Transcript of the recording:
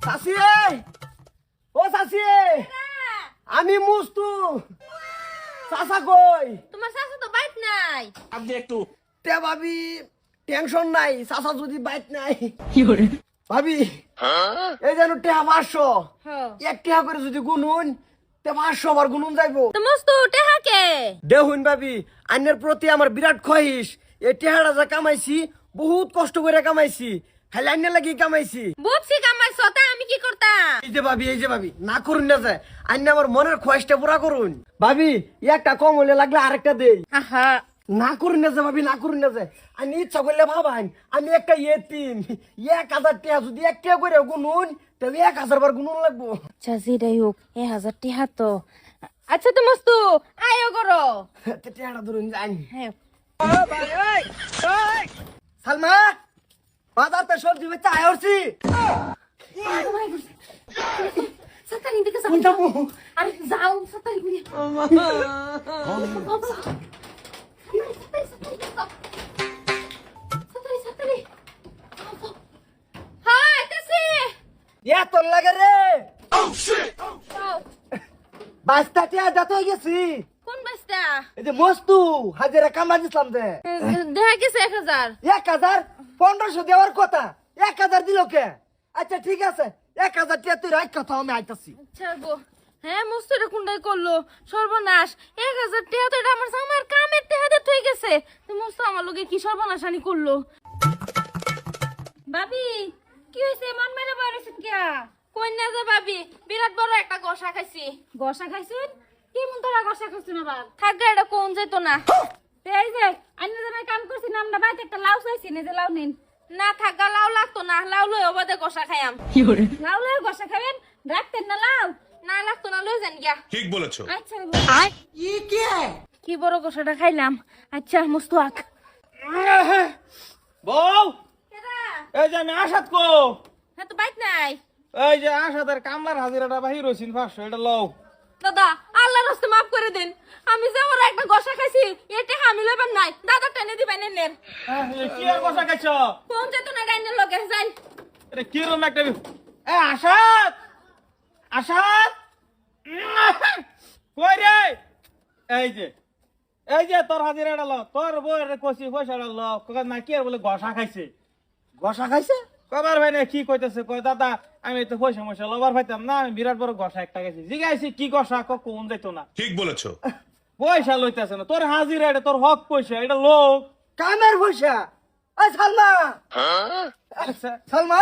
চাচি ও চাচি আমি মুস্তু চাচা কই তোমার শাশু তো বাইট নাই। আপনি একটু তে ভাবি টেনশন নাই চাচা যদি বাইক নাই ভাবি এই যেন টেহা 500 এক টেহা করে যদি গুনুন তে 500 বার গুনুন যাইবো তো মস্তু টেহা কে? দেখুন ভাবি আইনের প্রতি আমার বিরাট খহিস এই টেহাটা যা কামাইছি বহুত কষ্ট করে কামাইছি খালি আইনের লাগি কামাইছি বুঝছি কামাই সতা আমি কি করতাম? এই যে ভাবি না করুন না যায় আইনে আমার মনের খোয়াইশটা পুরা করুন ভাবি একটা কম হলে লাগলে আরেকটা দেই আহা না করুন না যে ভাবি না করুন না যে আমি ইচ্ছা করলে ভাবান আমি একটা এতিম 1000 টাকা যদি একটা করে গুনুন তবে 1000 বার গুনুন লাগবো আচ্ছা যেটাই হোক 1000 টেহা তো। আচ্ছা তো মস্তু আয়ো করো। টেহাটা ধরুন জানি হ্যাঁ সালমা বাজারতে সবজি বেচতে আয়রছি সাতারি দিকে যাও। কোনটা মু আরে যাও সাতারি করে। সাতারি। হাই আইতাছি। এত লাগে রে যাও। বাস্তা টিয়া দাঁত হয়ে গেছি কোন বাসটা? এই যে মস্তু হাজারে কামা দিছিলাম যে দেখা গেছে 1000। 1000 1500 দেওয়ার কথা 1000 দিল কে আচ্ছা ঠিক আছে 1000 টাকা তুই রাখ কথা আমি আইতাছি আচ্ছা গো হ্যাঁ মস্ত এটা কোনটাই করলো সর্বনাশ 1000 টাকা তো এটা আমার আমার কামের টাকাতে থই গেছে তো মস্ত আমার লগে কি সর্বনাশানি করলো ভাবি কি হইছে মন মেরে বলেছেন কিয়া কই না যে ভাবি বিরাট বড় একটা গসা খাইছি গসা খাইছুন কি মন তোরা গসা খাইছুন আবার থাকবে এটা কোন যেত না এই যে আইনা জামাই কাম করছি না আমরা বাইতে একটা লাউ চাইছি না যে লাউ নিন না থাকা লাউ লাগতো না লাউ লই ওবাদে গসা খাইয়াম কি করে লাউ লই গসা খাবেন রাখতেন না লাউ না লাগতো না লই যান গিয়া ঠিক বলেছো আচ্ছা ই কে কি বড় গসাটা খাইলাম আচ্ছা মুস্তাক বউ কেডা এই যে আমি আসাদ কো হ্যাঁ তো বাইক নাই এই যে আসাদের কামলার হাজিরাটা বাহির হইছিন 500 এটা লও দাদা আল্লাহর রাস্তে মাফ করে দেন আমি যে ওরা একটা গসা খাইছি এটা আমি লইবার নাই দাদা টেনে দিবেন নেন কি আর কথা কইছো কোন যেত না ডাইনের লগে যাই এটা কি রকম একটা এ আসাদ আসাদ কই রে এই যে তোর হাজিরাটা লও তোর বউয়ের কইছি পয়সাটা লও কই না কি আর বলে গসা খাইছে গসা খাইছে কবার ভাই না কি কইতেছে কই দাদা আমি তো পয়সা মশা লবার পাইতাম না আমি বিরাট বড় গসা একটা গেছি জিগাইছি কি গসা কোন যাইতো না ঠিক বলেছো পয়সা লইতেছে না তোর হাজিরা এটা তোর হক পয়সা এটা লোক কামের পয়সা ওই সালমা আচ্ছা সালমা